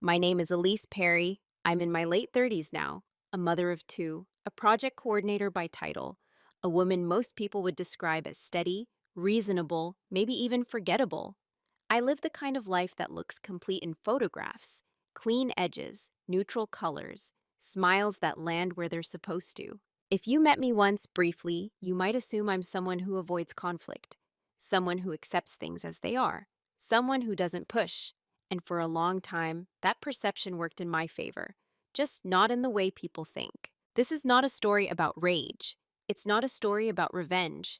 My name is Elise Perry. I'm in my late 30s now, a mother of two, a project coordinator by title, a woman most people would describe as steady, reasonable, maybe even forgettable. I live the kind of life that looks complete in photographs, clean edges, neutral colors, smiles that land where they're supposed to. If you met me once briefly, you might assume I'm someone who avoids conflict, someone who accepts things as they are, someone who doesn't push. And for a long time, that perception worked in my favor, just not in the way people think. This is not a story about rage. It's not a story about revenge.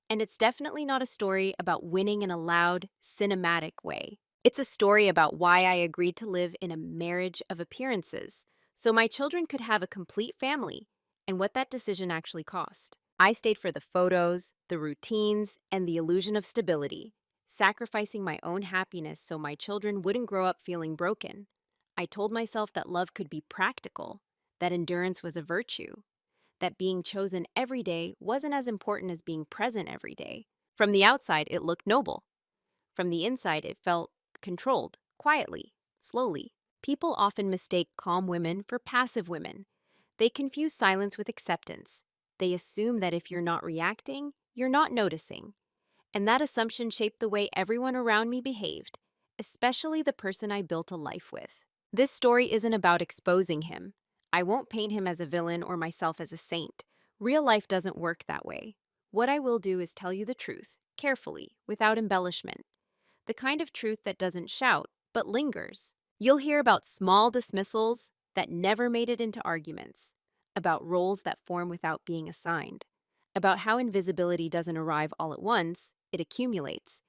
And it's definitely not a story about winning in a loud, cinematic way. It's a story about why I agreed to live in a marriage of appearances, so my children could have a complete family, and what that decision actually cost. I stayed for the photos, the routines, and the illusion of stability, sacrificing my own happiness so my children wouldn't grow up feeling broken. I told myself that love could be practical, that endurance was a virtue, that being chosen every day wasn't as important as being present every day. From the outside, it looked noble. From the inside, it felt controlled, quietly, slowly. People often mistake calm women for passive women. They confuse silence with acceptance. They assume that if you're not reacting, you're not noticing. And that assumption shaped the way everyone around me behaved, especially the person I built a life with. This story isn't about exposing him. I won't paint him as a villain or myself as a saint. Real life doesn't work that way. What I will do is tell you the truth, carefully, without embellishment. The kind of truth that doesn't shout, but lingers. You'll hear about small dismissals that never made it into arguments, about roles that form without being assigned, about how invisibility doesn't arrive all at once, it accumulates,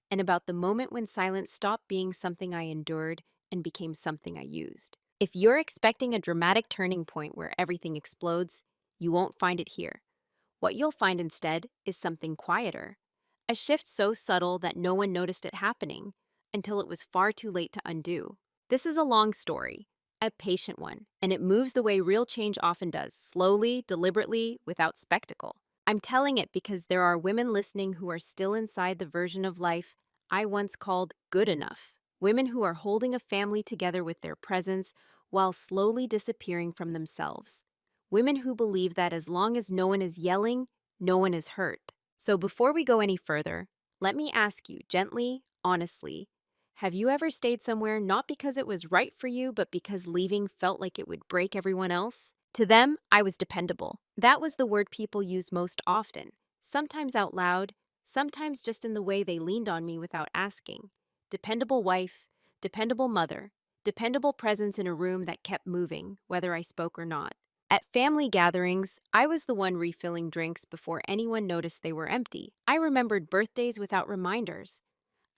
and about the moment when silence stopped being something I endured and became something I used. If you're expecting a dramatic turning point where everything explodes, you won't find it here. What you'll find instead is something quieter, a shift so subtle that no one noticed it happening until it was far too late to undo. This is a long story, a patient one, and it moves the way real change often does, slowly, deliberately, without spectacle. I'm telling it because there are women listening who are still inside the version of life I once called good enough. Women who are holding a family together with their presence while slowly disappearing from themselves. Women who believe that as long as no one is yelling, no one is hurt. So before we go any further, let me ask you gently, honestly, have you ever stayed somewhere not because it was right for you, but because leaving felt like it would break everyone else? To them, I was dependable. That was the word people use most often, sometimes out loud, sometimes just in the way they leaned on me without asking. Dependable wife, dependable mother, dependable presence in a room that kept moving, whether I spoke or not. At family gatherings, I was the one refilling drinks before anyone noticed they were empty. I remembered birthdays without reminders.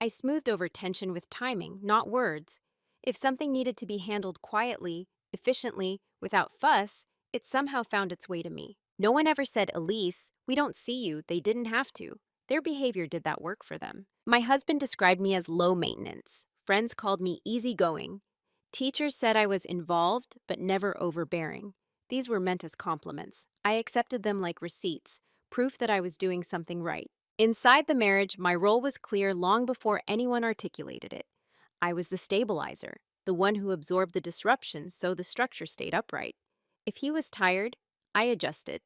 I smoothed over tension with timing, not words. If something needed to be handled quietly, efficiently, without fuss, it somehow found its way to me. No one ever said, Elise, we don't see you. They didn't have to. Their behavior did that work for them. My husband described me as low maintenance. Friends called me easygoing. Teachers said I was involved, but never overbearing. These were meant as compliments. I accepted them like receipts, proof that I was doing something right. Inside the marriage, my role was clear long before anyone articulated it. I was the stabilizer, the one who absorbed the disruptions so the structure stayed upright. If he was tired, I adjusted.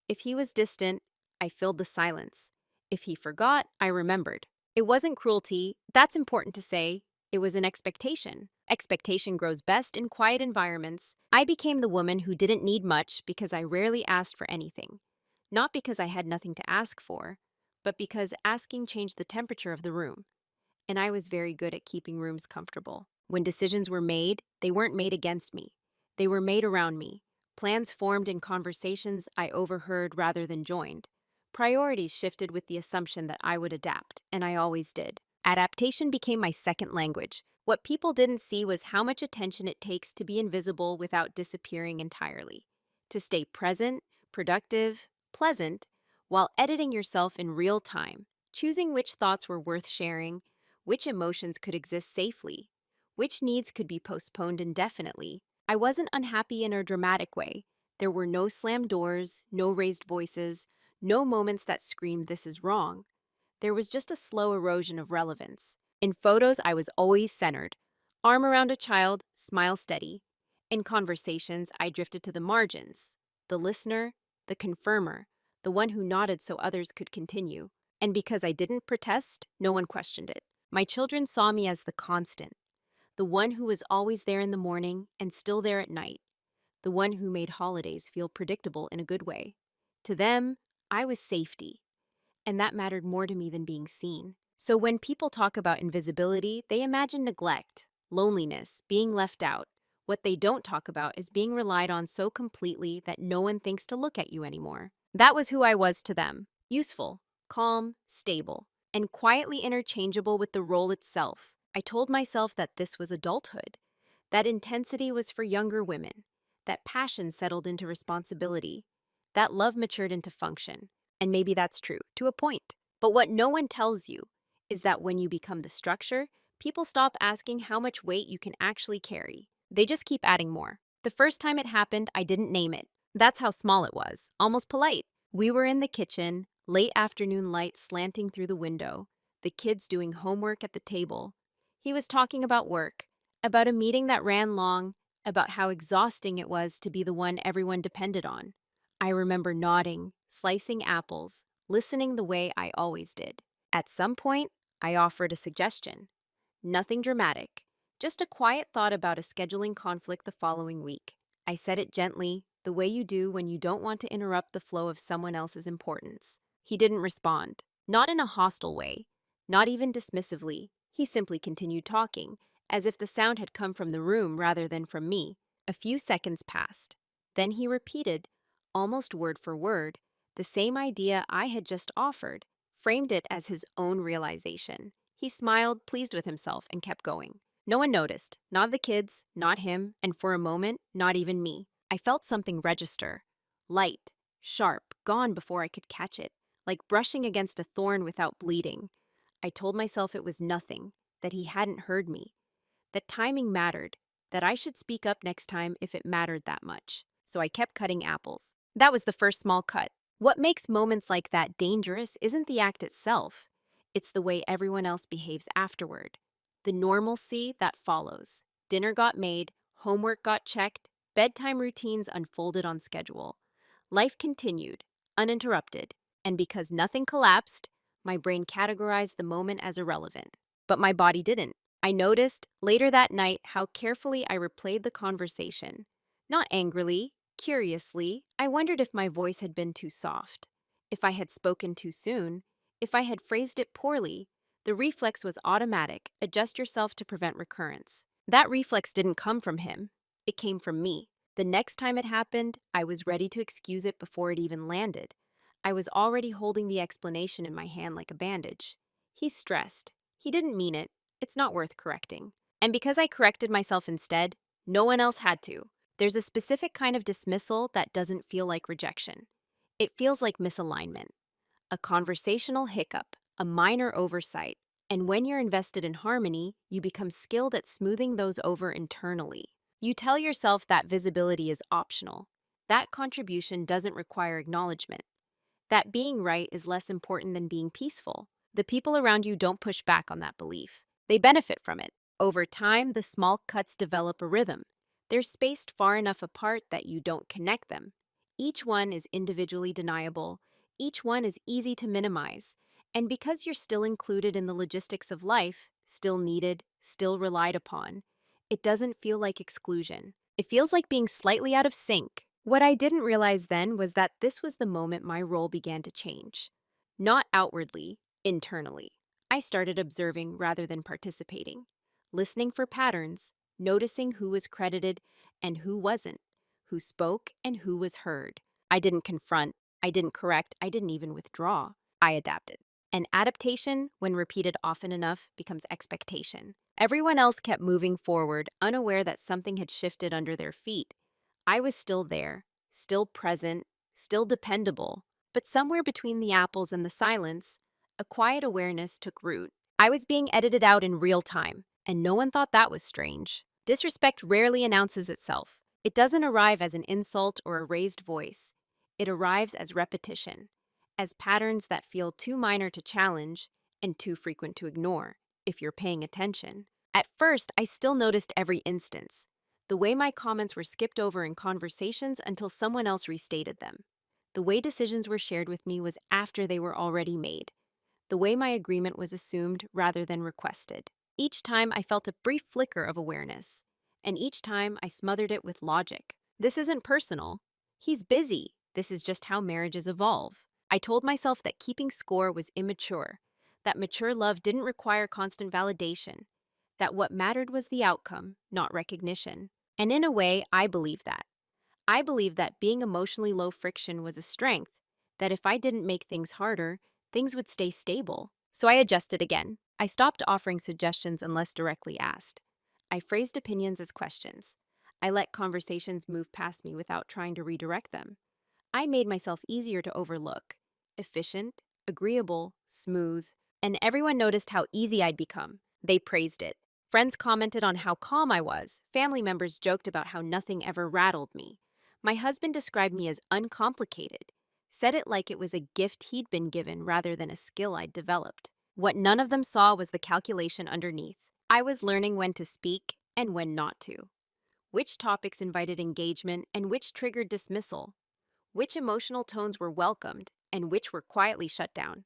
If he was distant, I filled the silence. If he forgot, I remembered. It wasn't cruelty, that's important to say. It was an expectation. Expectation grows best in quiet environments. I became the woman who didn't need much because I rarely asked for anything. Not because I had nothing to ask for, but because asking changed the temperature of the room. And I was very good at keeping rooms comfortable. When decisions were made, they weren't made against me. They were made around me. Plans formed in conversations I overheard rather than joined. Priorities shifted with the assumption that I would adapt, and I always did. Adaptation became my second language. What people didn't see was how much attention it takes to be invisible without disappearing entirely. To stay present, productive, pleasant, while editing yourself in real time, choosing which thoughts were worth sharing, which emotions could exist safely, which needs could be postponed indefinitely. I wasn't unhappy in a dramatic way. There were no slammed doors, no raised voices, no moments that screamed, "This is wrong." There was just a slow erosion of relevance. In photos, I was always centered, Arm around a child, smile steady. In conversations, I drifted to the margins. The listener, the confirmer, the one who nodded so others could continue. And because I didn't protest, no one questioned it. My children saw me as the constant, the one who was always there in the morning and still there at night, the one who made holidays feel predictable in a good way. To them, I was safety, and that mattered more to me than being seen. So when people talk about invisibility, they imagine neglect, loneliness, being left out. What they don't talk about is being relied on so completely that no one thinks to look at you anymore. That was who I was to them: useful, calm, stable, and quietly interchangeable with the role itself. I told myself that this was adulthood, that intensity was for younger women, that passion settled into responsibility, that love matured into function. And maybe that's true, to a point. But what no one tells you is that when you become the structure, people stop asking how much weight you can actually carry. They just keep adding more. The first time it happened, I didn't name it. That's how small it was, almost polite. We were in the kitchen, late afternoon light slanting through the window, the kids doing homework at the table. He was talking about work, about a meeting that ran long, about how exhausting it was to be the one everyone depended on. I remember nodding, slicing apples, listening the way I always did. At some point, I offered a suggestion. Nothing dramatic, just a quiet thought about a scheduling conflict the following week. I said it gently, the way you do when you don't want to interrupt the flow of someone else's importance. He didn't respond, not in a hostile way, not even dismissively. He simply continued talking, as if the sound had come from the room rather than from me. A few seconds passed. Then he repeated, almost word for word, the same idea I had just offered, framed it as his own realization. He smiled, pleased with himself, and kept going. No one noticed, not the kids, not him, and for a moment, not even me. I felt something register. Light, sharp, gone before I could catch it, like brushing against a thorn without bleeding. I told myself it was nothing, that he hadn't heard me, that timing mattered, that I should speak up next time if it mattered that much. So I kept cutting apples. That was the first small cut. What makes moments like that dangerous isn't the act itself, it's the way everyone else behaves afterward. The normalcy that follows. Dinner got made, homework got checked, bedtime routines unfolded on schedule. Life continued, uninterrupted, and because nothing collapsed, my brain categorized the moment as irrelevant. But my body didn't. I noticed later that night how carefully I replayed the conversation. Not angrily, curiously, I wondered if my voice had been too soft, if I had spoken too soon, if I had phrased it poorly. The reflex was automatic: adjust yourself to prevent recurrence. That reflex didn't come from him, it came from me. The next time it happened, I was ready to excuse it before it even landed. I was already holding the explanation in my hand like a bandage. He's stressed. He didn't mean it. It's not worth correcting. And because I corrected myself instead, no one else had to. There's a specific kind of dismissal that doesn't feel like rejection. It feels like misalignment, a conversational hiccup, a minor oversight. And when you're invested in harmony, you become skilled at smoothing those over internally. You tell yourself that visibility is optional, that contribution doesn't require acknowledgement, that being right is less important than being peaceful. The people around you don't push back on that belief. They benefit from it. Over time, the small cuts develop a rhythm. They're spaced far enough apart that you don't connect them. Each one is individually deniable. Each one is easy to minimize. And because you're still included in the logistics of life, still needed, still relied upon, it doesn't feel like exclusion. It feels like being slightly out of sync. What I didn't realize then was that this was the moment my role began to change. Not outwardly, internally. I started observing rather than participating, listening for patterns, noticing who was credited and who wasn't, who spoke and who was heard. I didn't confront, I didn't correct, I didn't even withdraw. I adapted. And adaptation, when repeated often enough, becomes expectation. Everyone else kept moving forward, unaware that something had shifted under their feet. I was still there, still present, still dependable. But somewhere between the apples and the silence, a quiet awareness took root. I was being edited out in real time, and no one thought that was strange. Disrespect rarely announces itself. It doesn't arrive as an insult or a raised voice. It arrives as repetition, as patterns that feel too minor to challenge and too frequent to ignore, if you're paying attention. At first, I still noticed every instance. The way my comments were skipped over in conversations until someone else restated them. The way decisions were shared with me was after they were already made. The way my agreement was assumed rather than requested. Each time I felt a brief flicker of awareness, and each time I smothered it with logic. This isn't personal. He's busy. This is just how marriages evolve. I told myself that keeping score was immature, that mature love didn't require constant validation, that what mattered was the outcome, not recognition. And in a way, I believe that. I believe that being emotionally low friction was a strength, that if I didn't make things harder, things would stay stable. So I adjusted again. I stopped offering suggestions unless directly asked. I phrased opinions as questions. I let conversations move past me without trying to redirect them. I made myself easier to overlook. Efficient, agreeable, smooth, and everyone noticed how easy I'd become. They praised it. Friends commented on how calm I was. Family members joked about how nothing ever rattled me. My husband described me as uncomplicated, said it like it was a gift he'd been given rather than a skill I'd developed. What none of them saw was the calculation underneath. I was learning when to speak and when not to. Which topics invited engagement and which triggered dismissal. Which emotional tones were welcomed and which were quietly shut down.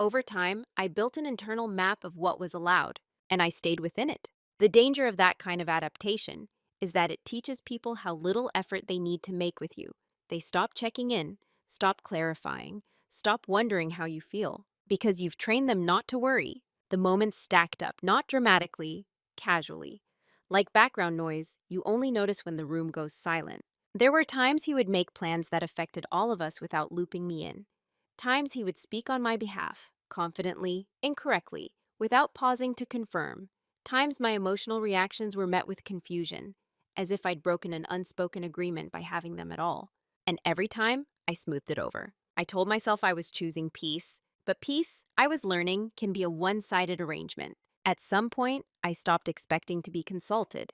Over time, I built an internal map of what was allowed, and I stayed within it. The danger of that kind of adaptation is that it teaches people how little effort they need to make with you. They stop checking in, stop clarifying, stop wondering how you feel, because you've trained them not to worry. The moments stacked up, not dramatically, casually. Like background noise, you only notice when the room goes silent. There were times he would make plans that affected all of us without looping me in. Times he would speak on my behalf, confidently, incorrectly, without pausing to confirm. Times my emotional reactions were met with confusion, as if I'd broken an unspoken agreement by having them at all. And every time, I smoothed it over. I told myself I was choosing peace, but peace, I was learning, can be a one-sided arrangement. At some point, I stopped expecting to be consulted.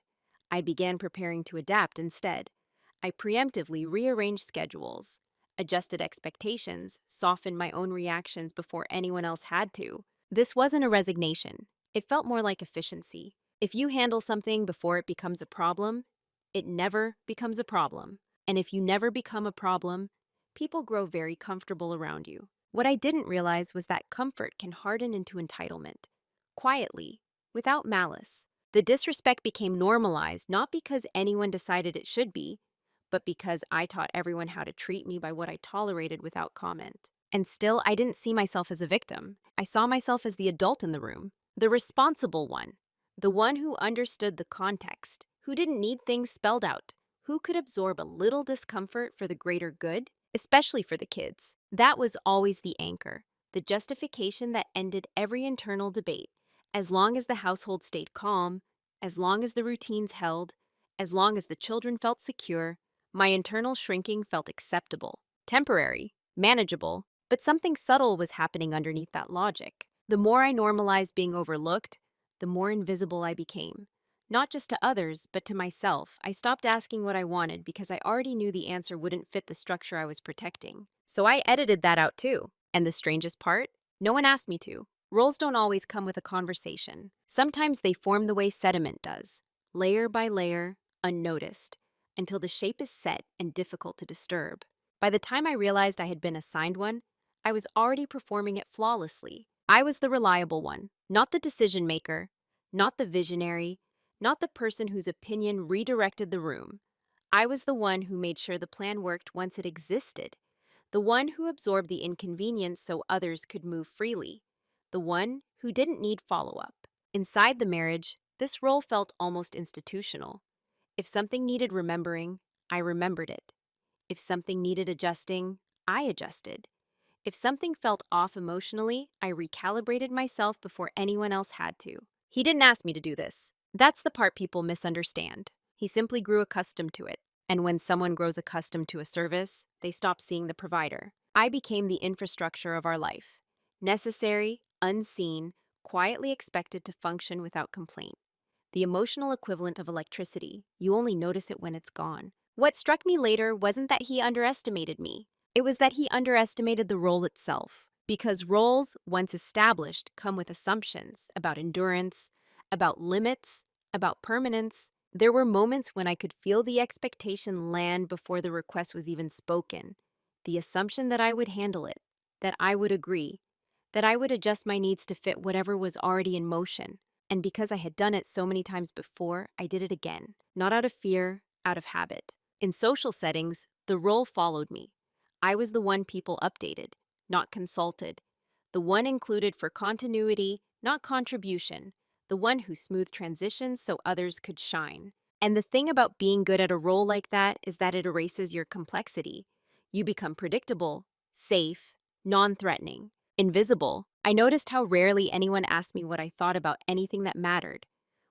I began preparing to adapt instead. I preemptively rearranged schedules, adjusted expectations, softened my own reactions before anyone else had to. This wasn't a resignation. It felt more like efficiency. If you handle something before it becomes a problem, it never becomes a problem. And if you never become a problem, people grow very comfortable around you. What I didn't realize was that comfort can harden into entitlement. Quietly, without malice. The disrespect became normalized not because anyone decided it should be, but because I taught everyone how to treat me by what I tolerated without comment. And still, I didn't see myself as a victim. I saw myself as the adult in the room, the responsible one, the one who understood the context, who didn't need things spelled out, who could absorb a little discomfort for the greater good, especially for the kids. That was always the anchor, the justification that ended every internal debate. As long as the household stayed calm, as long as the routines held, as long as the children felt secure, my internal shrinking felt acceptable, temporary, manageable, but something subtle was happening underneath that logic. The more I normalized being overlooked, the more invisible I became. Not just to others, but to myself. I stopped asking what I wanted because I already knew the answer wouldn't fit the structure I was protecting. So I edited that out too. And the strangest part? No one asked me to. Roles don't always come with a conversation. Sometimes they form the way sediment does, layer by layer, unnoticed, until the shape is set and difficult to disturb. By the time I realized I had been assigned one, I was already performing it flawlessly. I was the reliable one, not the decision maker, not the visionary, not the person whose opinion redirected the room. I was the one who made sure the plan worked once it existed, the one who absorbed the inconvenience so others could move freely, the one who didn't need follow-up. Inside the marriage, this role felt almost institutional. If something needed remembering, I remembered it. If something needed adjusting, I adjusted. If something felt off emotionally, I recalibrated myself before anyone else had to. He didn't ask me to do this. That's the part people misunderstand. He simply grew accustomed to it. And when someone grows accustomed to a service, they stop seeing the provider. I became the infrastructure of our life. Necessary, unseen, quietly expected to function without complaint. The emotional equivalent of electricity. You only notice it when it's gone. What struck me later wasn't that he underestimated me. It was that he underestimated the role itself. Because roles, once established, come with assumptions about endurance, about limits, about permanence. There were moments when I could feel the expectation land before the request was even spoken. The assumption that I would handle it, that I would agree, that I would adjust my needs to fit whatever was already in motion. And because I had done it so many times before, I did it again, not out of fear, out of habit. In social settings, the role followed me. I was the one people updated, not consulted, the one included for continuity, not contribution, the one who smoothed transitions so others could shine. And the thing about being good at a role like that is that it erases your complexity. You become predictable, safe, non-threatening, invisible. I noticed how rarely anyone asked me what I thought about anything that mattered.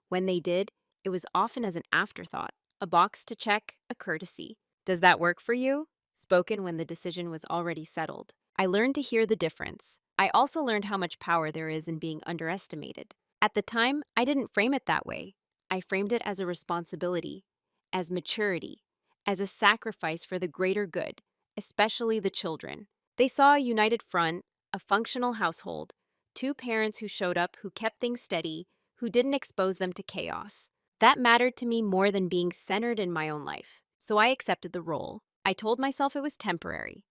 When they did, it was often as an afterthought, a box to check, a courtesy. Does that work for you? Spoken when the decision was already settled. I learned to hear the difference. I also learned how much power there is in being underestimated. At the time, I didn't frame it that way. I framed it as a responsibility, as maturity, as a sacrifice for the greater good, especially the children. They saw a united front, a functional household, two parents who showed up, who kept things steady, who didn't expose them to chaos. That mattered to me more than being centered in my own life. So I accepted the role. I told myself it was temporary,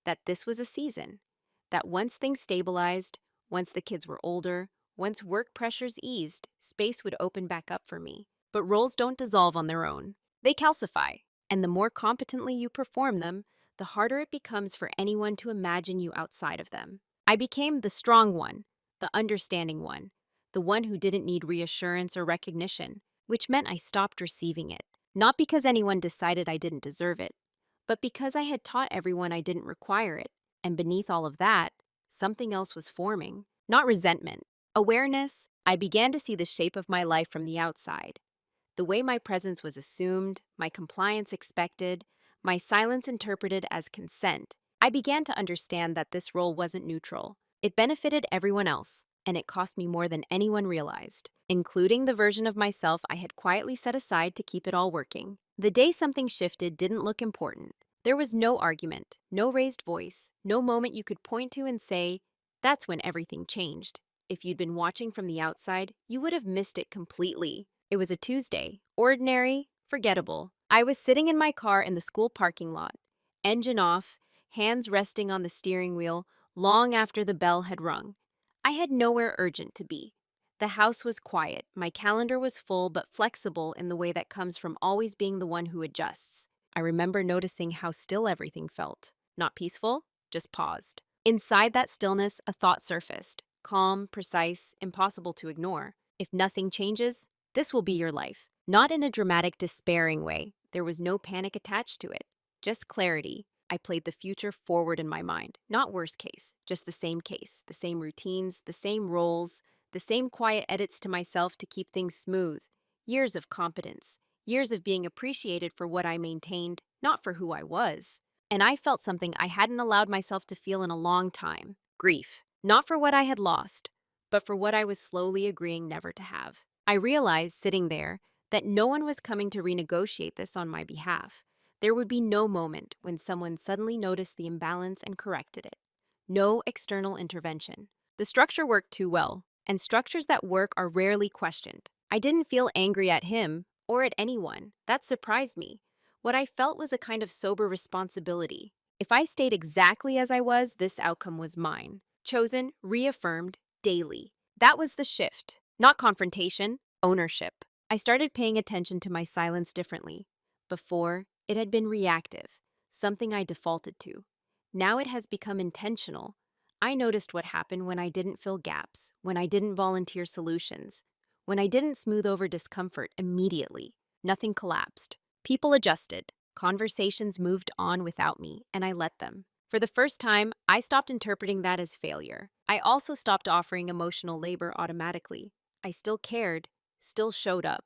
that this was a season, that once things stabilized, once the kids were older, once work pressures eased, space would open back up for me. But roles don't dissolve on their own. They calcify, and the more competently you perform them, the harder it becomes for anyone to imagine you outside of them. I became the strong one, the understanding one, the one who didn't need reassurance or recognition, which meant I stopped receiving it. Not because anyone decided I didn't deserve it, but because I had taught everyone I didn't require it. And beneath all of that, something else was forming. Not resentment, awareness. I began to see the shape of my life from the outside. The way my presence was assumed, my compliance expected, my silence interpreted as consent. I began to understand that this role wasn't neutral. It benefited everyone else, and it cost me more than anyone realized, including the version of myself I had quietly set aside to keep it all working. The day something shifted didn't look important. There was no argument, no raised voice, no moment you could point to and say, that's when everything changed. If you'd been watching from the outside, you would have missed it completely. It was a Tuesday, ordinary, forgettable. I was sitting in my car in the school parking lot, engine off, hands resting on the steering wheel, long after the bell had rung. I had nowhere urgent to be. The house was quiet, my calendar was full but flexible in the way that comes from always being the one who adjusts. I remember noticing how still everything felt. Not peaceful, just paused. Inside that stillness, a thought surfaced. Calm, precise, impossible to ignore. If nothing changes, this will be your life. Not in a dramatic, despairing way. There was no panic attached to it. Just clarity. I played the future forward in my mind. Not worst case, just the same case. The same routines, the same roles, the same quiet edits to myself to keep things smooth. Years of competence. Years of being appreciated for what I maintained, not for who I was. And I felt something I hadn't allowed myself to feel in a long time. Grief. Not for what I had lost, but for what I was slowly agreeing never to have. I realized, sitting there, that no one was coming to renegotiate this on my behalf. There would be no moment when someone suddenly noticed the imbalance and corrected it. No external intervention. The structure worked too well, and structures that work are rarely questioned. I didn't feel angry at him or at anyone. That surprised me. What I felt was a kind of sober responsibility. If I stayed exactly as I was, this outcome was mine. Chosen, reaffirmed, daily. That was the shift. Not confrontation, ownership. I started paying attention to my silence differently. Before, it had been reactive, something I defaulted to. Now it has become intentional. I noticed what happened when I didn't fill gaps, when I didn't volunteer solutions, when I didn't smooth over discomfort immediately. Nothing collapsed. People adjusted. Conversations moved on without me, and I let them. For the first time, I stopped interpreting that as failure. I also stopped offering emotional labor automatically. I still cared, still showed up,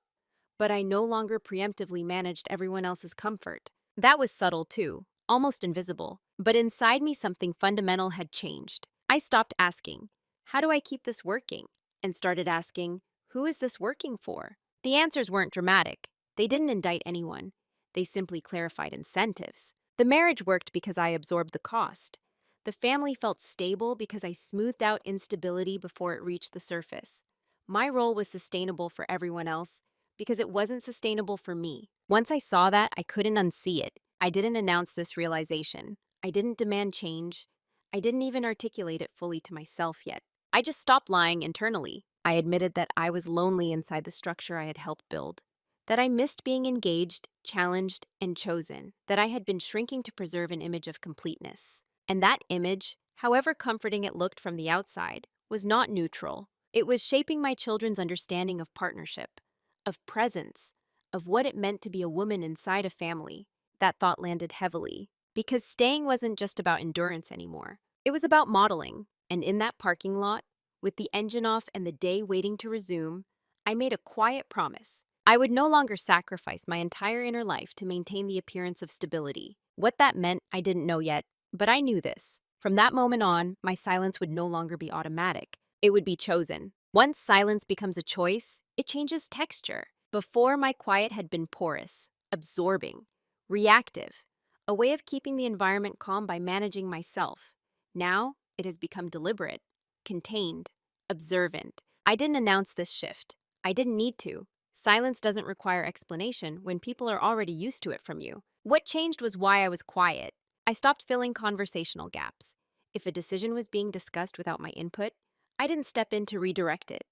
but I no longer preemptively managed everyone else's comfort. That was subtle too, almost invisible. But inside me, something fundamental had changed. I stopped asking, how do I keep this working? And started asking, who is this working for? The answers weren't dramatic. They didn't indict anyone. They simply clarified incentives. The marriage worked because I absorbed the cost. The family felt stable because I smoothed out instability before it reached the surface. My role was sustainable for everyone else because it wasn't sustainable for me. Once I saw that, I couldn't unsee it. I didn't announce this realization. I didn't demand change. I didn't even articulate it fully to myself yet. I just stopped lying internally. I admitted that I was lonely inside the structure I had helped build, that I missed being engaged, challenged, and chosen, that I had been shrinking to preserve an image of completeness. And that image, however comforting it looked from the outside, was not neutral. It was shaping my children's understanding of partnership, of presence, of what it meant to be a woman inside a family. That thought landed heavily, because staying wasn't just about endurance anymore. It was about modeling. And in that parking lot, with the engine off and the day waiting to resume, I made a quiet promise. I would no longer sacrifice my entire inner life to maintain the appearance of stability. What that meant, I didn't know yet, but I knew this. From that moment on, my silence would no longer be automatic. It would be chosen. Once silence becomes a choice, it changes texture. Before, my quiet had been porous, absorbing, reactive, a way of keeping the environment calm by managing myself. Now, it has become deliberate, contained, observant. I didn't announce this shift. I didn't need to. Silence doesn't require explanation when people are already used to it from you. What changed was why I was quiet. I stopped filling conversational gaps. If a decision was being discussed without my input, I didn't step in to redirect it.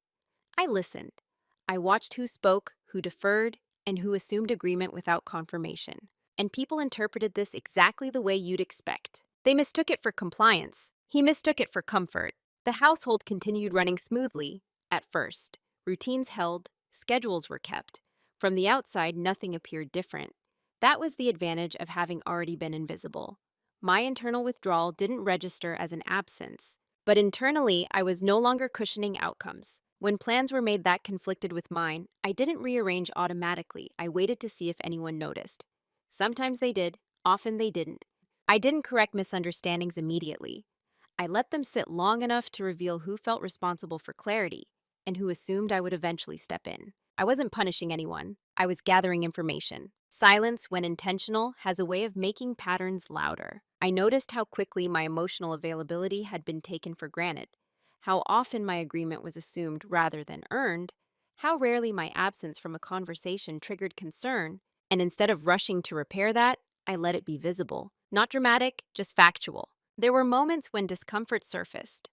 I listened. I watched who spoke, who deferred, and who assumed agreement without confirmation. And people interpreted this exactly the way you'd expect. They mistook it for compliance. He mistook it for comfort. The household continued running smoothly at first. Routines held, schedules were kept. From the outside, nothing appeared different. That was the advantage of having already been invisible. My internal withdrawal didn't register as an absence. But internally, I was no longer cushioning outcomes. When plans were made that conflicted with mine, I didn't rearrange automatically. I waited to see if anyone noticed. Sometimes they did, often they didn't. I didn't correct misunderstandings immediately. I let them sit long enough to reveal who felt responsible for clarity and who assumed I would eventually step in. I wasn't punishing anyone. I was gathering information. Silence, when intentional, has a way of making patterns louder. I noticed how quickly my emotional availability had been taken for granted, how often my agreement was assumed rather than earned, how rarely my absence from a conversation triggered concern, and instead of rushing to repair that, I let it be visible. Not dramatic, just factual. There were moments when discomfort surfaced,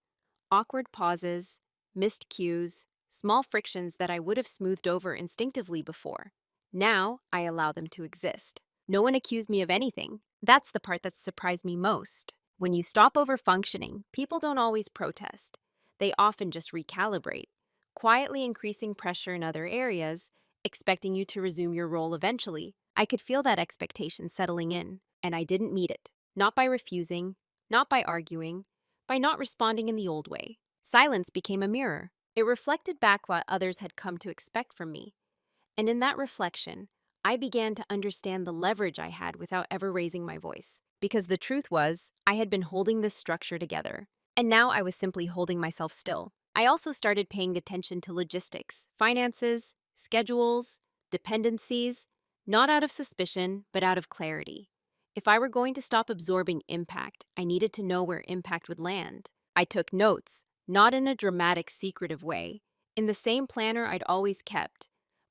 awkward pauses, missed cues, small frictions that I would have smoothed over instinctively before. Now, I allow them to exist. No one accused me of anything. That's the part that surprised me most. When you stop over-functioning, people don't always protest. They often just recalibrate, quietly increasing pressure in other areas, expecting you to resume your role eventually. I could feel that expectation settling in, and I didn't meet it. Not by refusing, not by arguing, by not responding in the old way. Silence became a mirror. It reflected back what others had come to expect from me. And in that reflection, I began to understand the leverage I had without ever raising my voice. Because the truth was, I had been holding this structure together. And now I was simply holding myself still. I also started paying attention to logistics, finances, schedules, dependencies, not out of suspicion, but out of clarity. If I were going to stop absorbing impact, I needed to know where impact would land. I took notes, not in a dramatic, secretive way, in the same planner I'd always kept.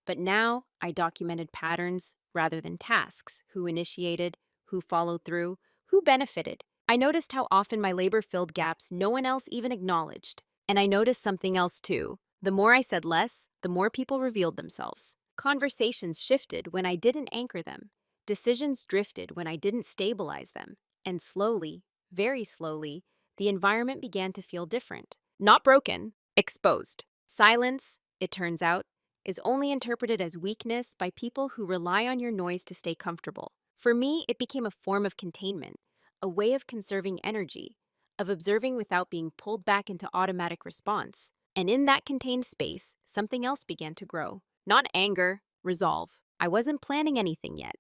But now I documented patterns rather than tasks: who initiated, who followed through, who benefited. I noticed how often my labor filled gaps no one else even acknowledged. And I noticed something else too. The more I said less, the more people revealed themselves. Conversations shifted when I didn't anchor them. Decisions drifted when I didn't stabilize them. And slowly, very slowly, the environment began to feel different. Not broken, exposed. Silence, it turns out, is only interpreted as weakness by people who rely on your noise to stay comfortable. For me, it became a form of containment, a way of conserving energy, of observing without being pulled back into automatic response. And in that contained space, something else began to grow. Not anger, resolve. I wasn't planning anything yet.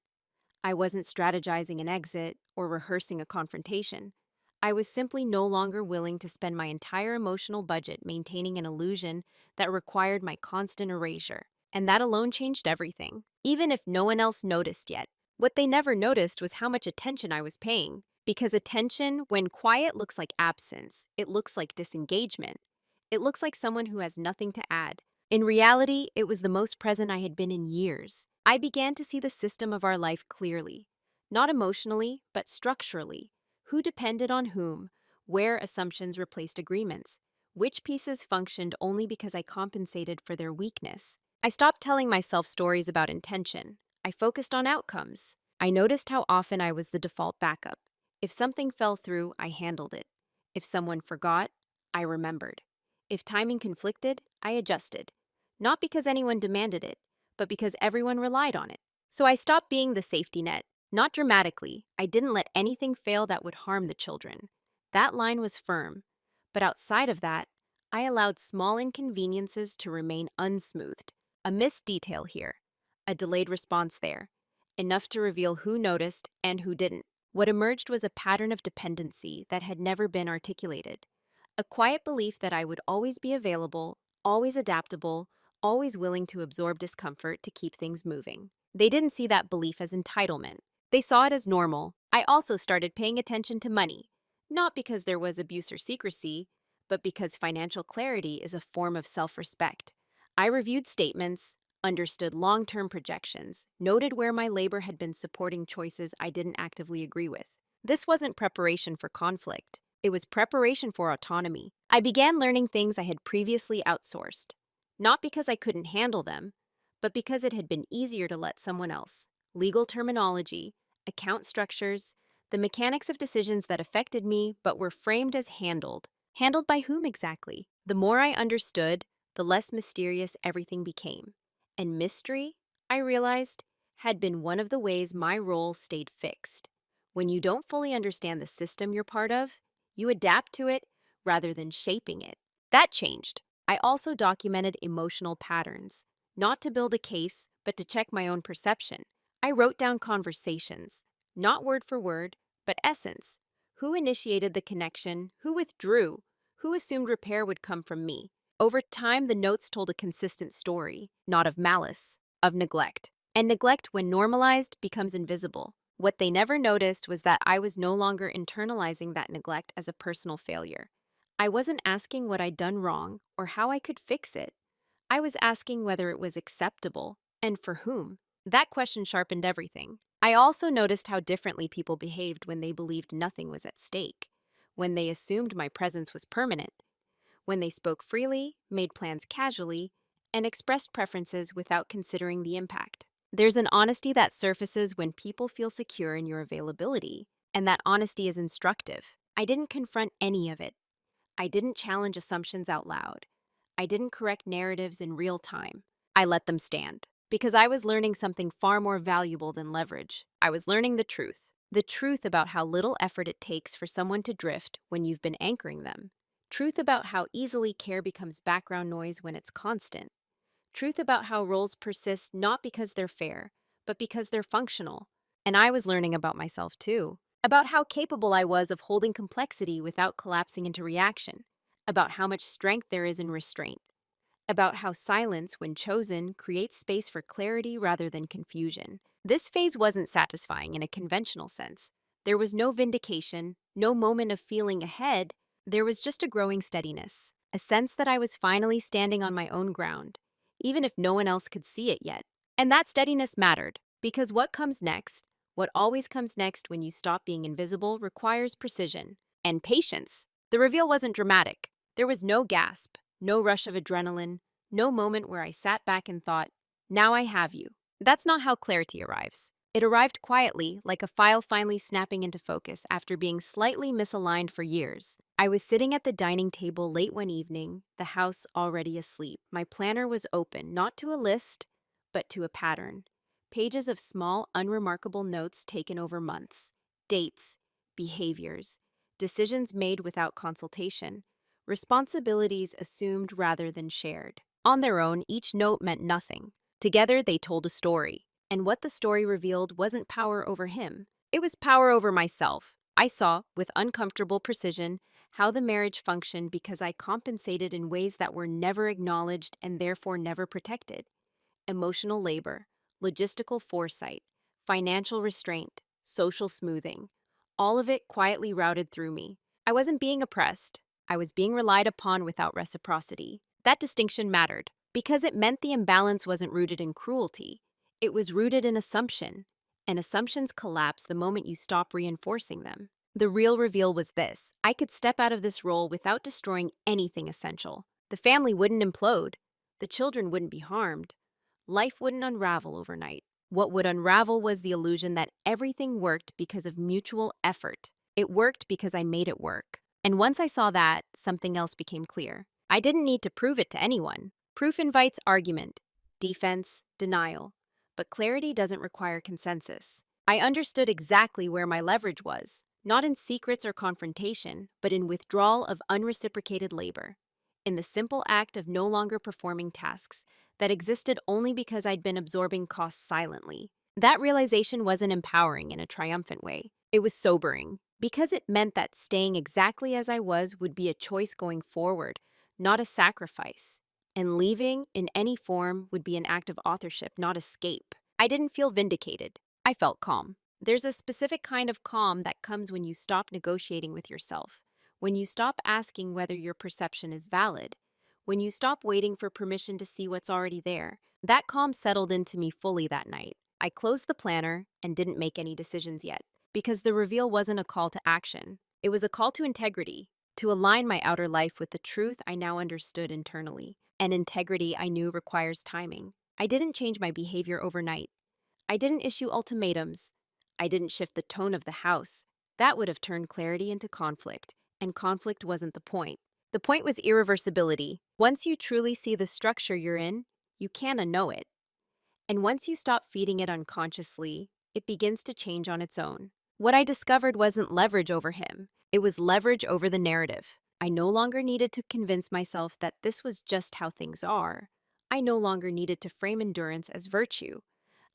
I wasn't strategizing an exit or rehearsing a confrontation. I was simply no longer willing to spend my entire emotional budget maintaining an illusion that required my constant erasure. And that alone changed everything, even if no one else noticed yet. What they never noticed was how much attention I was paying. Because attention, when quiet, looks like absence. It looks like disengagement. It looks like someone who has nothing to add. In reality, it was the most present I had been in years. I began to see the system of our life clearly, not emotionally, but structurally. Who depended on whom, where assumptions replaced agreements, which pieces functioned only because I compensated for their weakness. I stopped telling myself stories about intention. I focused on outcomes. I noticed how often I was the default backup. If something fell through, I handled it. If someone forgot, I remembered. If timing conflicted, I adjusted. Not because anyone demanded it, but because everyone relied on it. So I stopped being the safety net. Not dramatically. I didn't let anything fail that would harm the children. That line was firm. But outside of that, I allowed small inconveniences to remain unsmoothed. A missed detail here, a delayed response there, enough to reveal who noticed and who didn't. What emerged was a pattern of dependency that had never been articulated. A quiet belief that I would always be available, always adaptable, always willing to absorb discomfort to keep things moving. They didn't see that belief as entitlement. They saw it as normal. I also started paying attention to money, not because there was abuse or secrecy, but because financial clarity is a form of self-respect. I reviewed statements, understood long-term projections, noted where my labor had been supporting choices I didn't actively agree with. This wasn't preparation for conflict. It was preparation for autonomy. I began learning things I had previously outsourced, not because I couldn't handle them, but because it had been easier to let someone else. Legal terminology, account structures, the mechanics of decisions that affected me but were framed as handled. Handled by whom exactly? The more I understood, the less mysterious everything became. And mystery, I realized, had been one of the ways my role stayed fixed. When you don't fully understand the system you're part of, you adapt to it rather than shaping it. That changed. I also documented emotional patterns, not to build a case, but to check my own perception. I wrote down conversations, not word for word, but essence. Who initiated the connection? Who withdrew? Who assumed repair would come from me? Over time, the notes told a consistent story, not of malice, of neglect. And neglect, when normalized, becomes invisible. What they never noticed was that I was no longer internalizing that neglect as a personal failure. I wasn't asking what I'd done wrong or how I could fix it. I was asking whether it was acceptable and for whom. That question sharpened everything. I also noticed how differently people behaved when they believed nothing was at stake, when they assumed my presence was permanent, when they spoke freely, made plans casually, and expressed preferences without considering the impact. There's an honesty that surfaces when people feel secure in your availability, and that honesty is instructive. I didn't confront any of it. I didn't challenge assumptions out loud. I didn't correct narratives in real time. I let them stand. Because I was learning something far more valuable than leverage. I was learning the truth. The truth about how little effort it takes for someone to drift when you've been anchoring them. Truth about how easily care becomes background noise when it's constant. Truth about how roles persist not because they're fair, but because they're functional. And I was learning about myself too. About how capable I was of holding complexity without collapsing into reaction. About how much strength there is in restraint. About how silence, when chosen, creates space for clarity rather than confusion. This phase wasn't satisfying in a conventional sense. There was no vindication, no moment of feeling ahead. There was just a growing steadiness, a sense that I was finally standing on my own ground, even if no one else could see it yet. And that steadiness mattered, because what always comes next when you stop being invisible, requires precision and patience. The reveal wasn't dramatic. There was no gasp, no rush of adrenaline, no moment where I sat back and thought, now I have you. That's not how clarity arrives. It arrived quietly, like a file finally snapping into focus after being slightly misaligned for years. I was sitting at the dining table late one evening, the house already asleep. My planner was open, not to a list, but to a pattern. Pages of small, unremarkable notes taken over months. Dates, behaviors, decisions made without consultation. Responsibilities assumed rather than shared. On their own, each note meant nothing. Together, they told a story. And what the story revealed wasn't power over him. It was power over myself. I saw, with uncomfortable precision, how the marriage functioned because I compensated in ways that were never acknowledged and therefore never protected. Emotional labor, logistical foresight, financial restraint, social smoothing. All of it quietly routed through me. I wasn't being oppressed. I was being relied upon without reciprocity. That distinction mattered, Because it meant the imbalance wasn't rooted in cruelty, it was rooted in assumption, and assumptions collapse the moment you stop reinforcing them. The real reveal was this: I could step out of this role without destroying anything essential. The family wouldn't implode, the children wouldn't be harmed, life wouldn't unravel overnight. What would unravel was the illusion that everything worked because of mutual effort. It worked because I made it work. And once I saw that, something else became clear. I didn't need to prove it to anyone. Proof invites argument, defense, denial. But clarity doesn't require consensus. I understood exactly where my leverage was, not in secrets or confrontation, but in withdrawal of unreciprocated labor, in the simple act of no longer performing tasks that existed only because I'd been absorbing costs silently. That realization wasn't empowering in a triumphant way. It was sobering, because it meant that staying exactly as I was would be a choice going forward, not a sacrifice. And leaving, in any form, would be an act of authorship, not escape. I didn't feel vindicated. I felt calm. There's a specific kind of calm that comes when you stop negotiating with yourself, when you stop asking whether your perception is valid, when you stop waiting for permission to see what's already there. That calm settled into me fully that night. I closed the planner and didn't make any decisions yet, because the reveal wasn't a call to action. It was a call to integrity, to align my outer life with the truth I now understood internally. And integrity, I knew, requires timing. I didn't change my behavior overnight. I didn't issue ultimatums. I didn't shift the tone of the house. That would have turned clarity into conflict, and conflict wasn't the point. The point was irreversibility. Once you truly see the structure you're in, you can't unknow it. And once you stop feeding it unconsciously, it begins to change on its own. What I discovered wasn't leverage over him. It was leverage over the narrative. I no longer needed to convince myself that this was just how things are. I no longer needed to frame endurance as virtue.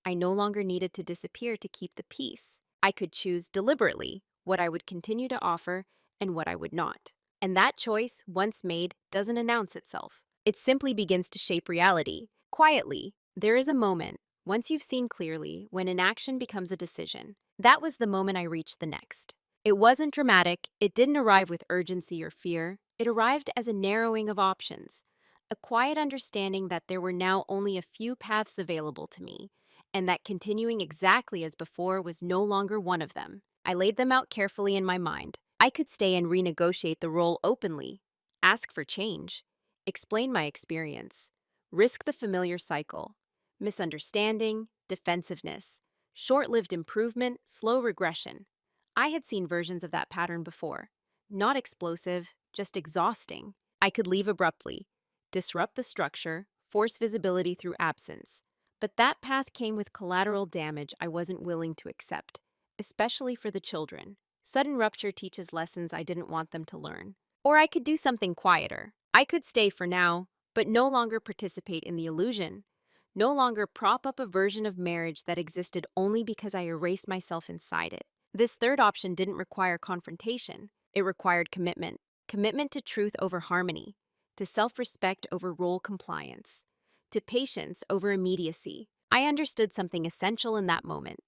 I no longer needed to disappear to keep the peace. I could choose deliberately what I would continue to offer and what I would not. And that choice, once made, doesn't announce itself. It simply begins to shape reality. Quietly, there is a moment, once you've seen clearly, when an action becomes a decision. That was the moment I reached the next. It wasn't dramatic, it didn't arrive with urgency or fear. It arrived as a narrowing of options, a quiet understanding that there were now only a few paths available to me, and that continuing exactly as before was no longer one of them. I laid them out carefully in my mind. I could stay and renegotiate the role openly, ask for change, explain my experience, risk the familiar cycle: misunderstanding, defensiveness, short-lived improvement, slow regression. I had seen versions of that pattern before. Not explosive, just exhausting. I could leave abruptly, disrupt the structure, force visibility through absence. But that path came with collateral damage I wasn't willing to accept, especially for the children. Sudden rupture teaches lessons I didn't want them to learn. Or I could do something quieter. I could stay for now, but no longer participate in the illusion. No longer prop up a version of marriage that existed only because I erased myself inside it. This third option didn't require confrontation. It required commitment. Commitment to truth over harmony, to self-respect over role compliance, to patience over immediacy. I understood something essential in that moment.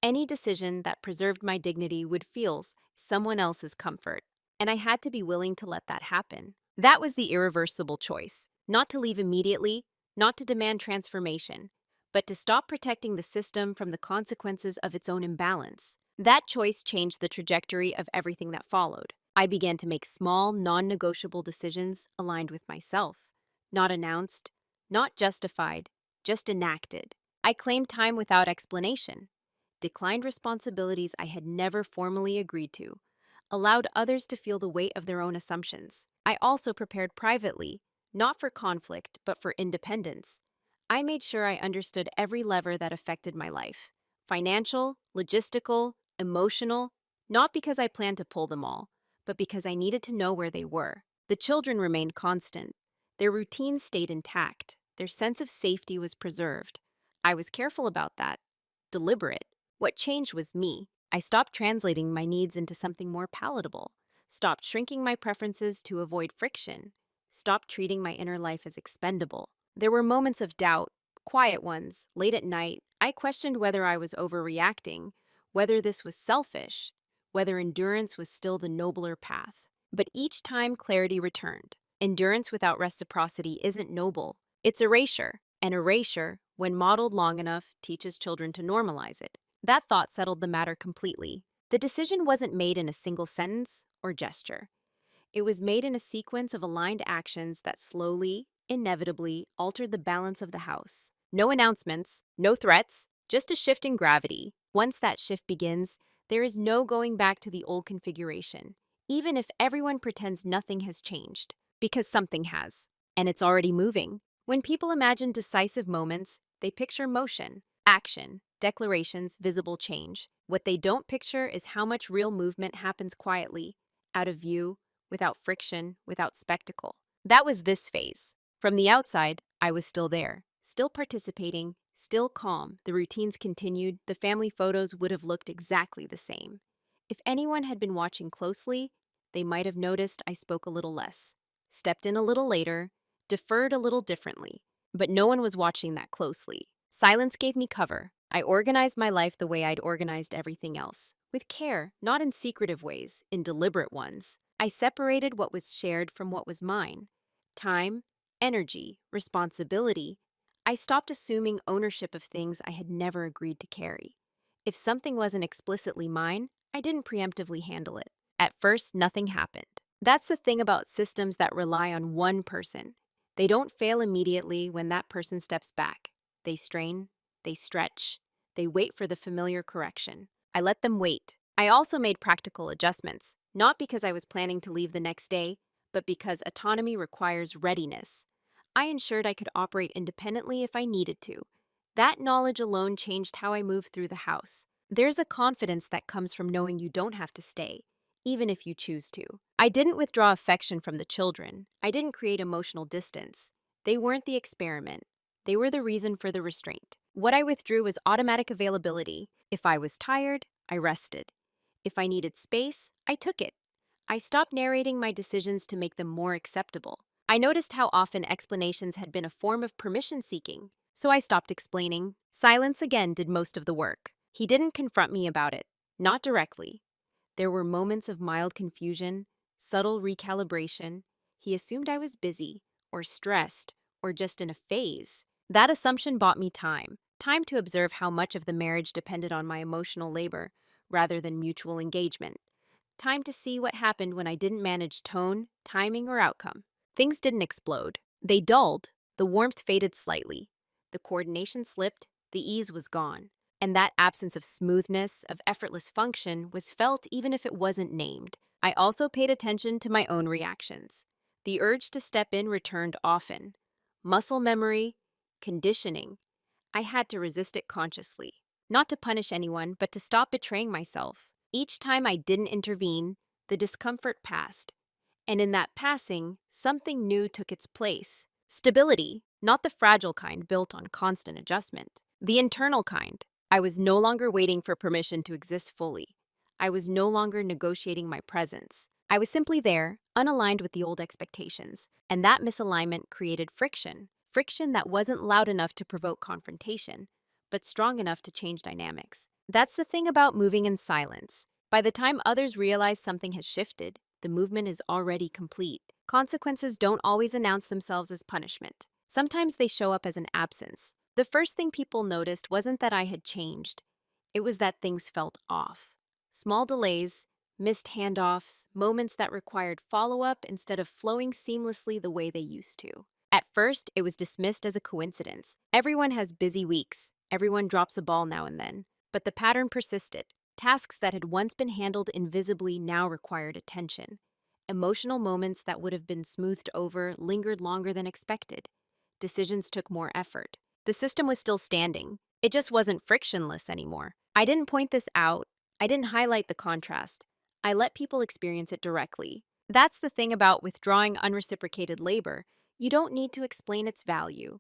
Any decision that preserved my dignity would fuel someone else's comfort, and I had to be willing to let that happen. That was the irreversible choice: not to leave immediately, not to demand transformation, but to stop protecting the system from the consequences of its own imbalance. That choice changed the trajectory of everything that followed. I began to make small, non-negotiable decisions aligned with myself, not announced, not justified, just enacted. I claimed time without explanation, declined responsibilities I had never formally agreed to, allowed others to feel the weight of their own assumptions. I also prepared privately, not for conflict, but for independence. I made sure I understood every lever that affected my life: financial, logistical, emotional, not because I planned to pull them all, but because I needed to know where they were. The children remained constant. Their routines stayed intact. Their sense of safety was preserved. I was careful about that, deliberate. What changed was me. I stopped translating my needs into something more palatable, stopped shrinking my preferences to avoid friction, stopped treating my inner life as expendable. There were moments of doubt, quiet ones. Late at night, I questioned whether I was overreacting, whether this was selfish, whether endurance was still the nobler path. But each time clarity returned. Endurance without reciprocity isn't noble. It's erasure. And erasure, when modeled long enough, teaches children to normalize it. That thought settled the matter completely. The decision wasn't made in a single sentence or gesture. It was made in a sequence of aligned actions that slowly, inevitably altered the balance of the house. No announcements, no threats, just a shift in gravity. Once that shift begins, there is no going back to the old configuration, even if everyone pretends nothing has changed, because something has, and it's already moving. When people imagine decisive moments, they picture motion, action, declarations, visible change. What they don't picture is how much real movement happens quietly, out of view, without friction, without spectacle. That was this phase. From the outside, I was still there, still participating, still calm. The routines continued, the family photos would have looked exactly the same. If anyone had been watching closely, they might have noticed I spoke a little less, stepped in a little later, deferred a little differently. But no one was watching that closely. Silence gave me cover. I organized my life the way I'd organized everything else. With care, not in secretive ways, in deliberate ones. I separated what was shared from what was mine. Time, energy, responsibility. I stopped assuming ownership of things I had never agreed to carry. If something wasn't explicitly mine, I didn't preemptively handle it. At first, nothing happened. That's the thing about systems that rely on one person. They don't fail immediately when that person steps back. They strain, they stretch, they wait for the familiar correction. I let them wait. I also made practical adjustments, not because I was planning to leave the next day, but because autonomy requires readiness. I ensured I could operate independently if I needed to. That knowledge alone changed how I moved through the house. There's a confidence that comes from knowing you don't have to stay, even if you choose to. I didn't withdraw affection from the children. I didn't create emotional distance. They weren't the experiment. They were the reason for the restraint. What I withdrew was automatic availability. If I was tired, I rested. If I needed space, I took it. I stopped narrating my decisions to make them more acceptable. I noticed how often explanations had been a form of permission seeking, so I stopped explaining. Silence again did most of the work. He didn't confront me about it, not directly. There were moments of mild confusion, subtle recalibration. He assumed I was busy, or stressed, or just in a phase. That assumption bought me time to observe how much of the marriage depended on my emotional labor, rather than mutual engagement. Time to see what happened when I didn't manage tone, timing, or outcome. Things didn't explode. They dulled. The warmth faded slightly. The coordination slipped. The ease was gone. And that absence of smoothness, of effortless function, was felt even if it wasn't named. I also paid attention to my own reactions. The urge to step in returned often. Muscle memory, conditioning. I had to resist it consciously. Not to punish anyone, but to stop betraying myself. Each time I didn't intervene, the discomfort passed. And in that passing, something new took its place. Stability, not the fragile kind built on constant adjustment. The internal kind. I was no longer waiting for permission to exist fully. I was no longer negotiating my presence. I was simply there, unaligned with the old expectations. And that misalignment created friction. Friction that wasn't loud enough to provoke confrontation, but strong enough to change dynamics. That's the thing about moving in silence. By the time others realize something has shifted, the movement is already complete. Consequences don't always announce themselves as punishment. Sometimes they show up as an absence. The first thing people noticed wasn't that I had changed. It was that things felt off. Small delays, missed handoffs, moments that required follow-up instead of flowing seamlessly the way they used to. At first, it was dismissed as a coincidence. Everyone has busy weeks. Everyone drops a ball now and then. But the pattern persisted. Tasks that had once been handled invisibly now required attention. Emotional moments that would have been smoothed over lingered longer than expected. Decisions took more effort. The system was still standing. It just wasn't frictionless anymore. I didn't point this out. I didn't highlight the contrast. I let people experience it directly. That's the thing about withdrawing unreciprocated labor. You don't need to explain its value.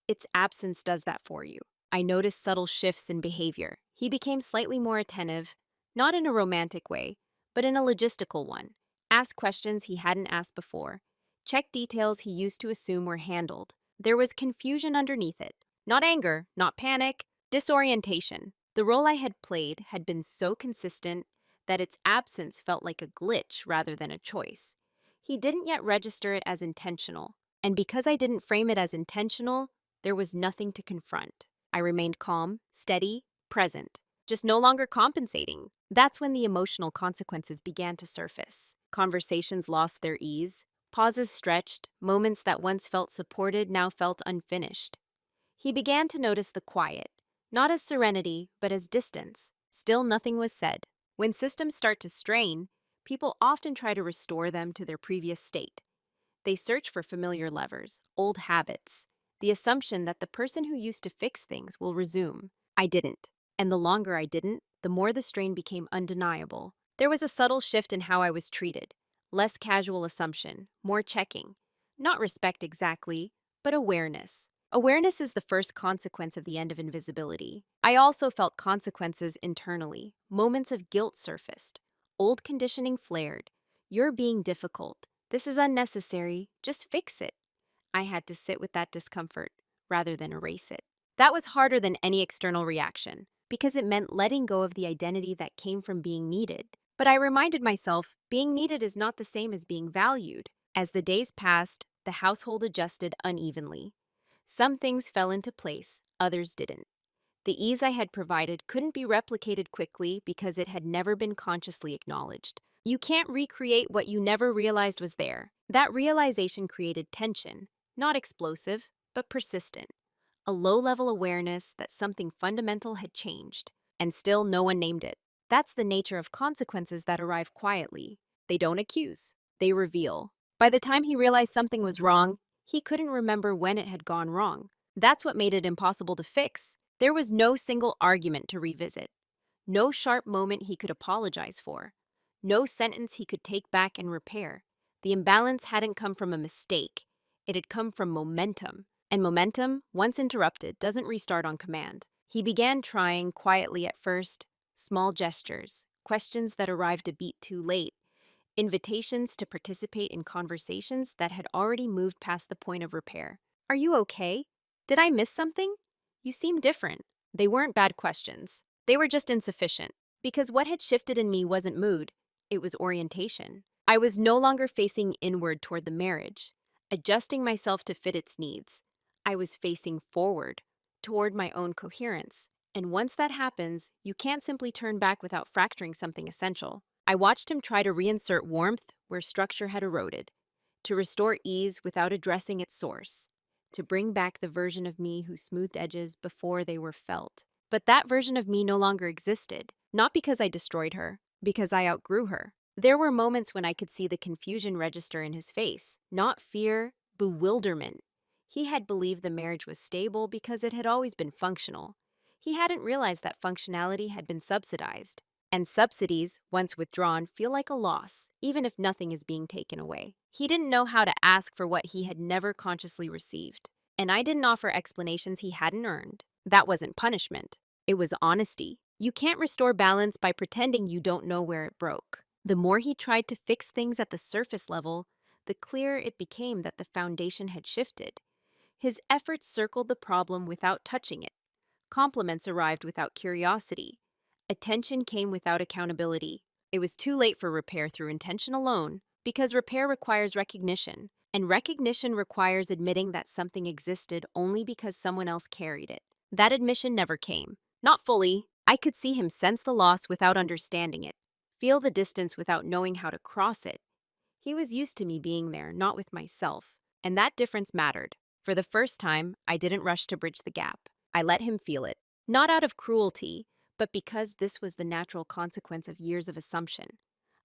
Its absence does that for you. I noticed subtle shifts in behavior. He became slightly more attentive, not in a romantic way, but in a logistical one. Asked questions he hadn't asked before. Checked details he used to assume were handled. There was confusion underneath it. Not anger, not panic, disorientation. The role I had played had been so consistent that its absence felt like a glitch rather than a choice. He didn't yet register it as intentional, And because I didn't frame it as intentional, there was nothing to confront. I remained calm, steady, present, just no longer compensating. That's when the emotional consequences began to surface. Conversations lost their ease, pauses stretched, moments that once felt supported now felt unfinished. He began to notice the quiet, not as serenity, but as distance. Still, nothing was said. When systems start to strain, people often try to restore them to their previous state. They search for familiar levers, old habits, the assumption that the person who used to fix things will resume. I didn't. And the longer I didn't, the more the strain became undeniable. There was a subtle shift in how I was treated. Less casual assumption, more checking. Not respect exactly, but awareness. Awareness is the first consequence of the end of invisibility. I also felt consequences internally. Moments of guilt surfaced. Old conditioning flared. You're being difficult. This is unnecessary. Just fix it. I had to sit with that discomfort rather than erase it. That was harder than any external reaction because it meant letting go of the identity that came from being needed. But I reminded myself being needed is not the same as being valued. As the days passed, the household adjusted unevenly. Some things fell into place, others didn't. The ease I had provided couldn't be replicated quickly because it had never been consciously acknowledged. You can't recreate what you never realized was there. That realization created tension, not explosive, but persistent. A low-level awareness that something fundamental had changed, and still no one named it. That's the nature of consequences that arrive quietly. They don't accuse, they reveal. By the time he realized something was wrong, he couldn't remember when it had gone wrong. That's what made it impossible to fix. There was no single argument to revisit, no sharp moment he could apologize for, no sentence he could take back and repair. The imbalance hadn't come from a mistake, it had come from momentum. And momentum, once interrupted, doesn't restart on command. He began trying quietly at first, small gestures, questions that arrived a beat too late, invitations to participate in conversations that had already moved past the point of repair. Are you okay? Did I miss something? You seem different. They weren't bad questions. They were just insufficient. Because what had shifted in me wasn't mood, it was orientation. I was no longer facing inward toward the marriage, adjusting myself to fit its needs. I was facing forward, toward my own coherence. And once that happens, you can't simply turn back without fracturing something essential. I watched him try to reinsert warmth where structure had eroded, to restore ease without addressing its source, to bring back the version of me who smoothed edges before they were felt. But that version of me no longer existed, not because I destroyed her, because I outgrew her. There were moments when I could see the confusion register in his face, not fear, bewilderment. He had believed the marriage was stable because it had always been functional. He hadn't realized that functionality had been subsidized. And subsidies, once withdrawn, feel like a loss, even if nothing is being taken away. He didn't know how to ask for what he had never consciously received. And I didn't offer explanations he hadn't earned. That wasn't punishment. It was honesty. You can't restore balance by pretending you don't know where it broke. The more he tried to fix things at the surface level, the clearer it became that the foundation had shifted. His efforts circled the problem without touching it. Compliments arrived without curiosity. Attention came without accountability. It was too late for repair through intention alone, because repair requires recognition, and recognition requires admitting that something existed only because someone else carried it. That admission never came. Not fully. I could see him sense the loss without understanding it, feel the distance without knowing how to cross it. He was used to me being there, not with myself, and that difference mattered. For the first time, I didn't rush to bridge the gap. I let him feel it, not out of cruelty, but because this was the natural consequence of years of assumption,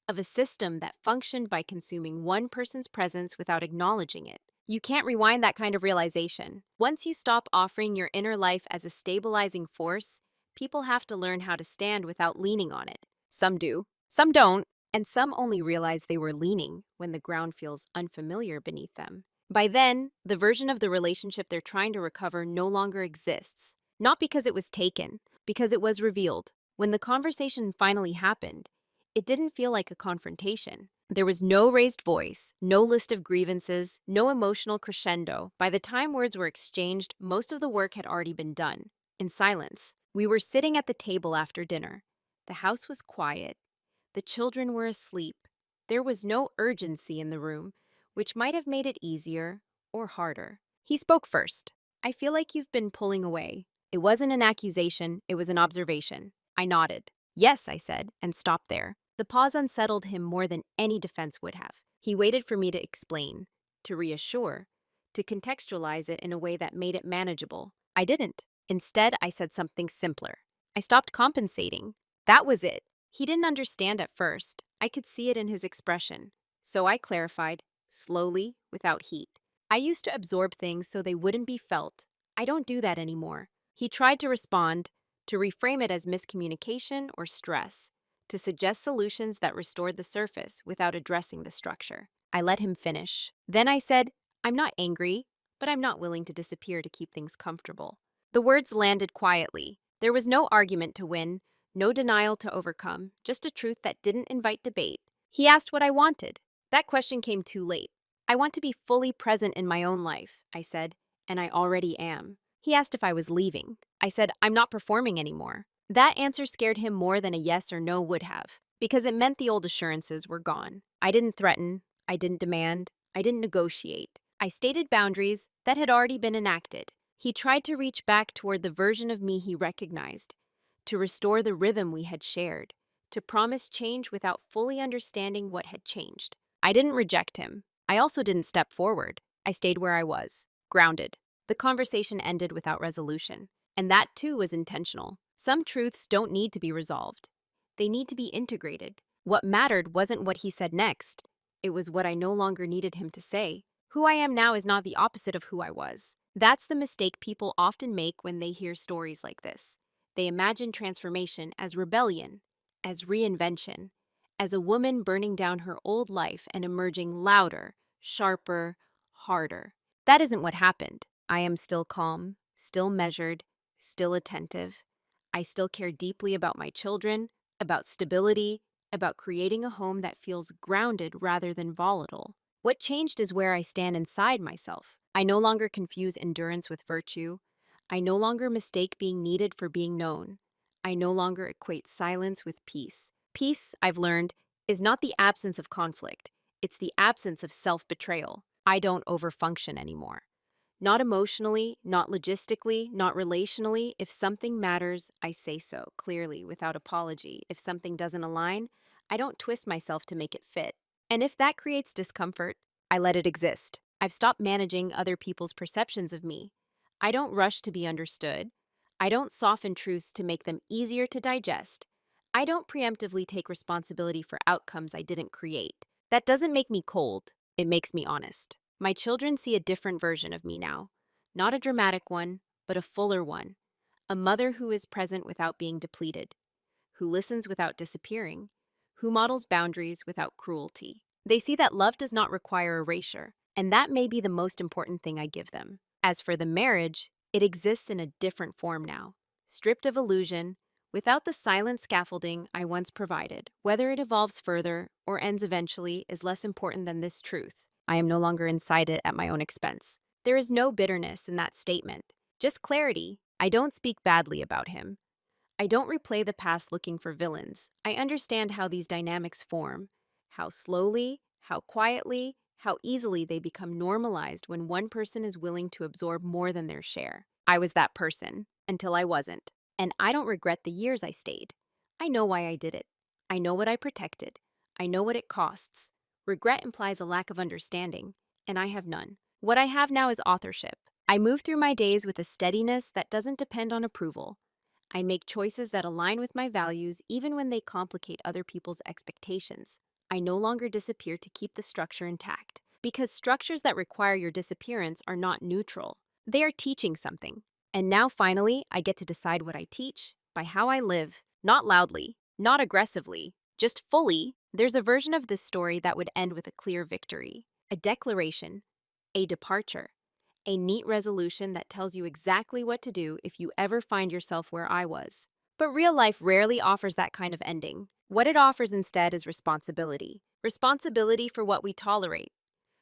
of a system that functioned by consuming one person's presence without acknowledging it. You can't rewind that kind of realization. Once you stop offering your inner life as a stabilizing force, people have to learn how to stand without leaning on it. Some do, some don't, and some only realize they were leaning when the ground feels unfamiliar beneath them. By then, the version of the relationship they're trying to recover no longer exists. Not because it was taken, because it was revealed. When the conversation finally happened, it didn't feel like a confrontation. There was no raised voice, no list of grievances, no emotional crescendo. By the time words were exchanged, most of the work had already been done. In silence, we were sitting at the table after dinner. The house was quiet. The children were asleep. There was no urgency in the room, which might have made it easier or harder. He spoke first. I feel like you've been pulling away. It wasn't an accusation, it was an observation. I nodded. Yes, I said, and stopped there. The pause unsettled him more than any defense would have. He waited for me to explain, to reassure, to contextualize it in a way that made it manageable. I didn't. Instead, I said something simpler. I stopped compensating. That was it. He didn't understand at first. I could see it in his expression. So I clarified, slowly, without heat. I used to absorb things so they wouldn't be felt. I don't do that anymore. He tried to respond, to reframe it as miscommunication or stress, to suggest solutions that restored the surface without addressing the structure. I let him finish. Then I said, I'm not angry, but I'm not willing to disappear to keep things comfortable. The words landed quietly. There was no argument to win, no denial to overcome, just a truth that didn't invite debate. He asked what I wanted. That question came too late. I want to be fully present in my own life, I said, and I already am. He asked if I was leaving. I said, I'm not performing anymore. That answer scared him more than a yes or no would have, because it meant the old assurances were gone. I didn't threaten, I didn't demand, I didn't negotiate. I stated boundaries that had already been enacted. He tried to reach back toward the version of me he recognized, to restore the rhythm we had shared, to promise change without fully understanding what had changed. I didn't reject him. I also didn't step forward. I stayed where I was, grounded. The conversation ended without resolution. And that too was intentional. Some truths don't need to be resolved. They need to be integrated. What mattered wasn't what he said next. It was what I no longer needed him to say. Who I am now is not the opposite of who I was. That's the mistake people often make when they hear stories like this. They imagine transformation as rebellion, as reinvention, as a woman burning down her old life and emerging louder, sharper, harder. That isn't what happened. I am still calm, still measured, still attentive. I still care deeply about my children, about stability, about creating a home that feels grounded rather than volatile. What changed is where I stand inside myself. I no longer confuse endurance with virtue. I no longer mistake being needed for being known. I no longer equate silence with peace. Peace, I've learned, is not the absence of conflict. It's the absence of self-betrayal. I don't overfunction anymore. Not emotionally, not logistically, not relationally. If something matters, I say so, clearly, without apology. If something doesn't align, I don't twist myself to make it fit. And if that creates discomfort, I let it exist. I've stopped managing other people's perceptions of me. I don't rush to be understood. I don't soften truths to make them easier to digest. I don't preemptively take responsibility for outcomes I didn't create. That doesn't make me cold. It makes me honest. My children see a different version of me now. Not a dramatic one, but a fuller one. A mother who is present without being depleted, who listens without disappearing, who models boundaries without cruelty. They see that love does not require erasure, and that may be the most important thing I give them. As for the marriage, it exists in a different form now, stripped of illusion, without the silent scaffolding I once provided. Whether it evolves further or ends eventually is less important than this truth. I am no longer inside it at my own expense. There is no bitterness in that statement, just clarity. I don't speak badly about him. I don't replay the past looking for villains. I understand how these dynamics form, how slowly, how quietly, how easily they become normalized when one person is willing to absorb more than their share. I was that person, until I wasn't. And I don't regret the years I stayed. I know why I did it. I know what I protected. I know what it costs. Regret implies a lack of understanding, and I have none. What I have now is authorship. I move through my days with a steadiness that doesn't depend on approval. I make choices that align with my values even when they complicate other people's expectations. I no longer disappear to keep the structure intact, because structures that require your disappearance are not neutral. They are teaching something. And now finally, I get to decide what I teach by how I live, not loudly, not aggressively, just fully. There's a version of this story that would end with a clear victory, a declaration, a departure, a neat resolution that tells you exactly what to do if you ever find yourself where I was. But real life rarely offers that kind of ending. What it offers instead is responsibility. Responsibility for what we tolerate.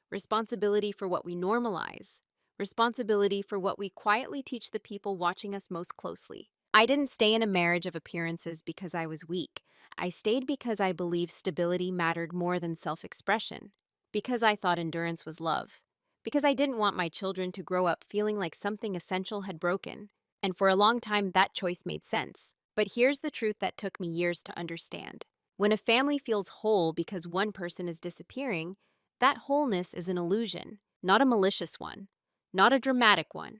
Responsibility for what we normalize. Responsibility for what we quietly teach the people watching us most closely. I didn't stay in a marriage of appearances because I was weak. I stayed because I believed stability mattered more than self-expression. Because I thought endurance was love. because I didn't want my children to grow up feeling like something essential had broken. And for a long time, that choice made sense. But here's the truth that took me years to understand. When a family feels whole because one person is disappearing, that wholeness is an illusion, not a malicious one, not a dramatic one,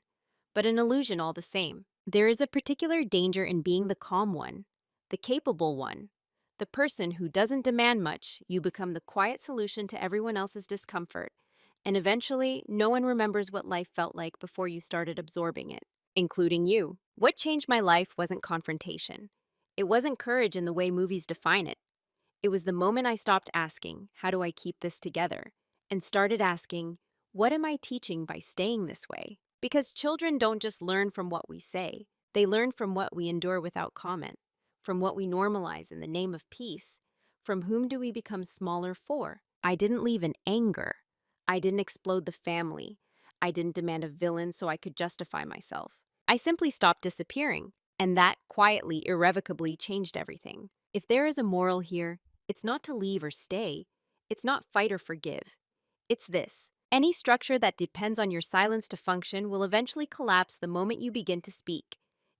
but an illusion all the same. There is a particular danger in being the calm one, the capable one, the person who doesn't demand much. You become the quiet solution to everyone else's discomfort, and eventually, no one remembers what life felt like before you started absorbing it, including you. What changed my life wasn't confrontation. It wasn't courage in the way movies define it. It was the moment I stopped asking, how do I keep this together? And started asking, what am I teaching by staying this way? Because children don't just learn from what we say, they learn from what we endure without comment, from what we normalize in the name of peace. From whom do we become smaller for? I didn't leave in anger. I didn't explode the family. I didn't demand a villain so I could justify myself. I simply stopped disappearing, and that quietly, irrevocably changed everything. If there is a moral here, it's not to leave or stay. It's not fight or forgive. It's this. Any structure that depends on your silence to function will eventually collapse the moment you begin to speak,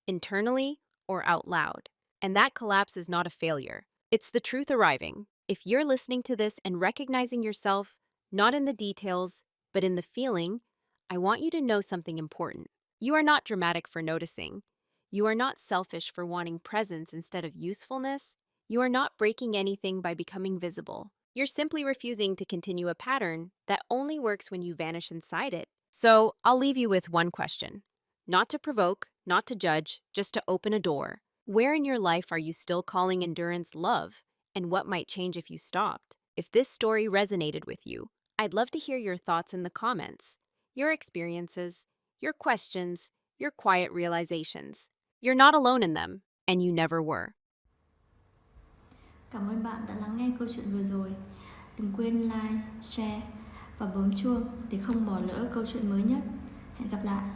internally or out loud. And that collapse is not a failure. It's the truth arriving. If you're listening to this and recognizing yourself, not in the details, but in the feeling, I want you to know something important. You are not dramatic for noticing. You are not selfish for wanting presence instead of usefulness. You are not breaking anything by becoming visible. You're simply refusing to continue a pattern that only works when you vanish inside it. So, I'll leave you with one question. Not to provoke, not to judge, just to open a door. Where in your life are you still calling endurance love? And what might change if you stopped? If this story resonated with you, I'd love to hear your thoughts in the comments, your experiences, your questions, your quiet realizations. You're not alone in them, and you never were. Cảm ơn bạn đã lắng nghe câu chuyện vừa rồi. Đừng quên like, share và bấm chuông để không bỏ lỡ câu chuyện mới nhất. Hẹn gặp lại.